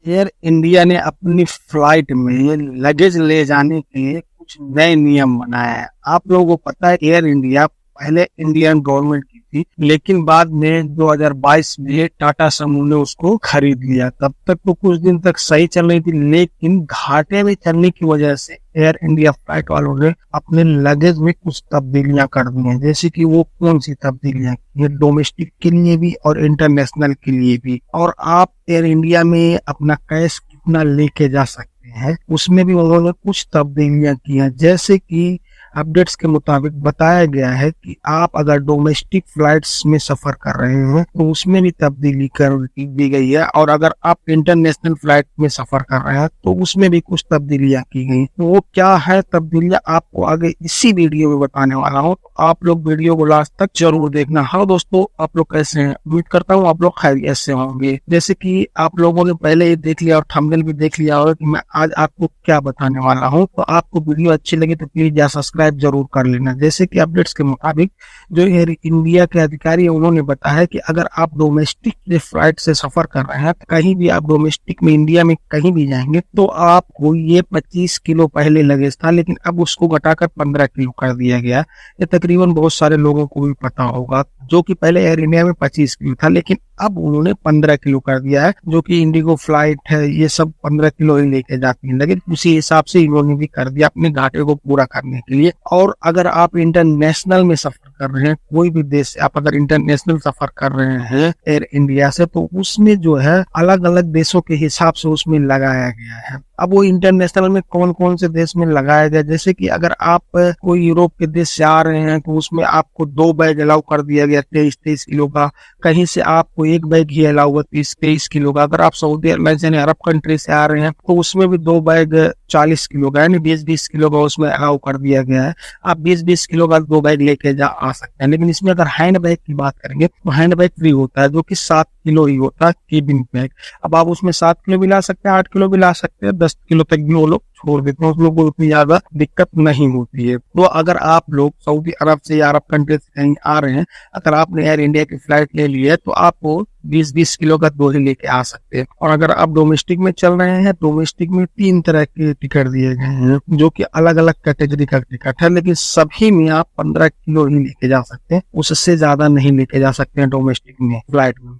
Air India ने अपनी flight में लगेज ले जाने के कुछ नए नियम बनाए हैं। आप लोगों को पता है एयर इंडिया पहले इंडियन गवर्नमेंट की थी, लेकिन बाद में 2022 में टाटा समूह ने उसको खरीद लिया। तब तक तो कुछ दिन तक सही चल रही थी, लेकिन घाटे में चलने की वजह से एयर इंडिया फ्लाइट वालों ने अपने लगेज में कुछ तब्दीलियां कर दी हैं। जैसे कि वो कौन सी तब्दीलियां, ये डोमेस्टिक के लिए भी और इंटरनेशनल के लिए भी। और आप एयर इंडिया में अपना कैश कितना लेके जा सकते हैं, उसमें भी उन्होंने कुछ तब्दीलियां की हैं। जैसे कि अपडेट्स के मुताबिक बताया गया है कि आप अगर डोमेस्टिक फ्लाइट्स में सफर कर रहे हैं तो उसमें भी तब्दीली कर दी गई है, और अगर आप इंटरनेशनल फ्लाइट में सफर कर रहे हैं तो उसमें भी कुछ तब्दीलियां की गई। तो वो क्या है तब्दीलियां, आपको आगे इसी वीडियो में बताने वाला हूँ, तो आप लोग वीडियो को लास्ट तक जरूर देखना। हाँ दोस्तों, आप लोग कैसे हैं? उम्मीद करता हूँ आप लोग खैरियत से होंगे। जैसे कि आप लोगों ने पहले ही देख लिया और थंबनेल भी देख लिया होगा कि मैं आज आपको क्या बताने वाला हूँ। तो आपको वीडियो अच्छी लगी तो प्लीज सब्सक्राइब जरूर कर लेना। जैसे कि अपडेट्स के मुताबिक जो एयर इंडिया के अधिकारी है उन्होंने बताया कि अगर आप डोमेस्टिक फ्लाइट से सफर कर रहे हैं, कहीं भी आप डोमेस्टिक में इंडिया में कहीं भी जाएंगे, तो आपको ये 25 किलो पहले लगेज था, लेकिन अब उसको घटाकर 15 किलो कर दिया गया। ये तकरीबन बहुत सारे लोगों को भी पता होगा, जो कि पहले एयर इंडिया में 25 किलो था, लेकिन अब उन्होंने 15 किलो कर दिया है। जो कि इंडिगो फ्लाइट है ये सब 15 किलो ही लेके जाती है, लेकिन उसी हिसाब से इन्होंने भी कर दिया अपने घाटे को पूरा करने के लिए। और अगर आप इंटरनेशनल में सफर कर रहे हैं, कोई भी देश से आप अगर इंटरनेशनल सफर कर रहे हैं एयर इंडिया से, तो उसमें जो है अलग अलग देशों के हिसाब से उसमें लगाया गया है। अब वो इंटरनेशनल में कौन कौन से देश में लगाया गया, जैसे कि अगर आप कोई यूरोप के देश से आ रहे हैं तो उसमें आपको 2 बैग अलाउ कर दिया गया 23 किलो का। कहीं से आपको 1 बैग ही अलाउ हुआ 23 किलो का। अगर आप सऊदी एयरलाइंस यानी अरब कंट्री से आ रहे हैं तो उसमें भी 2 बैग 40 किलो का यानी 20 किलो का उसमें अलाउ कर दिया गया है। आप 20 किलो का 2 बैग लेके आ सकते हैं। लेकिन इसमें अगर हैंड बैग की बात करेंगे तो हैंड बैग फ्री होता है, जो कि 7 किलो ही होता है केबिन बैग। अब आप उसमें 7 किलो भी ला सकते हैं, 8 किलो भी ला सकते हैं, 10 किलो तक भी वो लोग छोड़ देते हैं, उस लोग को उतनी ज्यादा दिक्कत नहीं होती है। तो अगर आप लोग सऊदी अरब से या अरब कंट्री से कहीं आ रहे हैं, अगर आपने एयर इंडिया की फ्लाइट ले ली है तो आपको 20 किलो का 2 ही लेके आ सकते हैं। और अगर आप डोमेस्टिक में चल रहे हैं, डोमेस्टिक में 3 तरह के टिकट दिए गए हैं, जो कि अलग अलग कैटेगरी का टिकट है, लेकिन सभी में आप 15 किलो ही लेके जा सकते हैं, उससे ज्यादा नहीं लेके जा सकते हैं डोमेस्टिक में फ्लाइट में।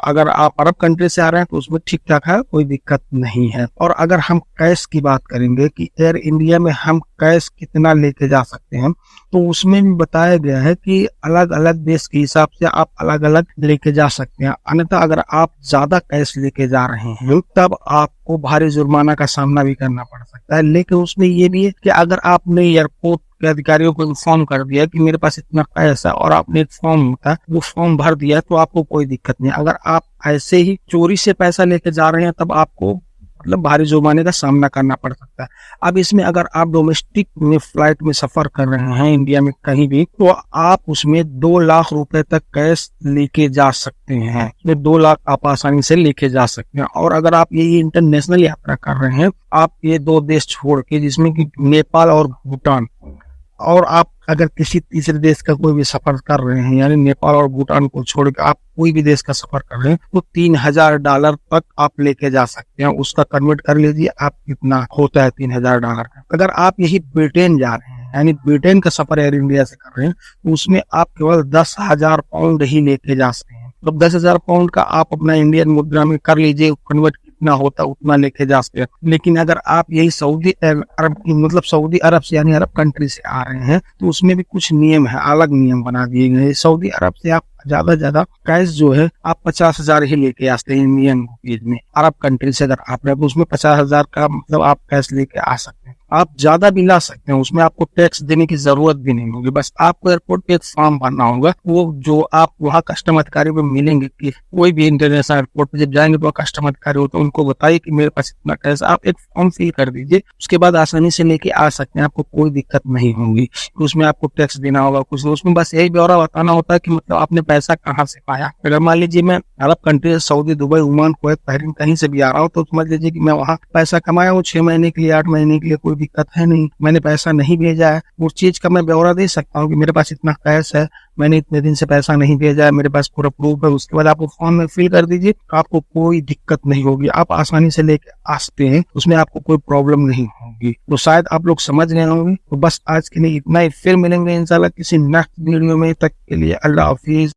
अगर आप अरब कंट्री से आ रहे हैं तो उसमें ठीक ठाक है, कोई दिक्कत नहीं है। और अगर हम कैश की बात करेंगे कि एयर इंडिया में हम कैश कितना लेके जा सकते हैं, तो उसमें भी बताया गया है कि अलग अलग देश के हिसाब से आप अलग अलग लेके जा सकते हैं। अन्यथा अगर आप ज्यादा कैश लेके जा रहे हैं तब आपको भारी जुर्माना का सामना भी करना पड़ सकता है। लेकिन उसमें ये भी है कि अगर आपने एयरपोर्ट के अधिकारियों को इन्फॉर्म कर दिया कि मेरे पास इतना कैश है और आपने एक फॉर्म होता है वो फॉर्म भर दिया, तो आपको कोई दिक्कत नहीं। अगर आप ऐसे ही चोरी से पैसा लेके जा रहे हैं तब आपको भारी जुर्माने का सामना करना पड़ सकता है। अब इसमें अगर आप डोमेस्टिक में फ्लाइट में सफर कर रहे हैं इंडिया में कहीं भी, तो आप उसमें 2 लाख रुपए तक कैश लेके जा सकते हैं। 2 लाख आप आसानी से लेके जा सकते हैं। और अगर आप ये इंटरनेशनल यात्रा कर रहे हैं, आप ये 2 देश छोड़ के, जिसमें कि नेपाल और भूटान, और आप अगर किसी तीसरे देश का कोई भी सफर कर रहे हैं यानी नेपाल और भूटान को छोड़ के आप कोई भी देश का सफर कर रहे हैं, तो $3000 तक आप लेके जा सकते हैं। उसका कन्वर्ट कर लीजिए आप कितना होता है $3000 का। अगर आप यही ब्रिटेन जा रहे हैं यानी ब्रिटेन का सफर एयर इंडिया से कर रहे हैं, तो उसमें आप केवल 10,000 पाउंड ही लेके जा सकते हैं। तो 10,000 पाउंड का आप अपना इंडियन मुद्रा में कर लीजिए, कन्वर्ट कितना होता उतना लेके जा सकते हैं। लेकिन अगर आप यही सऊदी अरब से यानी अरब कंट्री से आ रहे हैं, तो उसमें भी कुछ नियम है, अलग नियम बना दिए गए। सऊदी अरब से आप ज्यादा कैश जो है आप 50,000 ही लेके आते हैं इंडियन रुपीज में। अरब कंट्री से अगर आप रहे तो उसमें 50,000 का आप कैश लेके आ सकते हैं। आप ज्यादा भी ला सकते हैं, उसमें आपको टैक्स देने की जरूरत भी नहीं होगी। बस आपको एयरपोर्ट पे एक फॉर्म भरना होगा, वो जो आप वहाँ कस्टम अधिकारी पे मिलेंगे कि कोई भी इंटरनेशनल एयरपोर्ट पे जब जाएंगे तो कस्टम अधिकारी होते हैं, उनको बताइए कि मेरे पास इतना कैश, आप एक फॉर्म फिल कर दीजिए, उसके बाद आसानी से लेके आ सकते हैं, आपको कोई दिक्कत नहीं होगी। तो उसमें आपको टैक्स देना होगा कुछ, उसमें बस यही ब्यौरा बताना होता है कि मतलब आपने पैसा कहाँ से पाया। अगर मान लीजिए मैं अरब country Saudi, Dubai, Oman, Kuwait, Bahrain कहीं से भी आ रहा हूँ, तो समझ लीजिए कि मैं वहाँ पैसा कमाया हूँ 6 महीने के लिए, 8 महीने के लिए, कोई दिक्कत है नहीं, मैंने पैसा नहीं भेजा है, उस चीज का मैं ब्यौरा दे सकता हूँ कि मेरे पास इतना कैश है, मैंने इतने दिन से पैसा नहीं भेजा है, मेरे पास पूरा प्रूफ है। उसके बाद आप वो फॉर्म में फिल कर दीजिए, आपको कोई दिक्कत नहीं होगी, आप आसानी से लेके आ सकते हैं, उसमें आपको कोई प्रॉब्लम नहीं होगी। तो शायद आप लोग समझ गए होंगे। तो बस आज के लिए इतना ही, फिर मिलेंगे इंशाल्लाह किसी नेक्स्ट वीडियो में। तक के लिए अल्लाह हाफिज।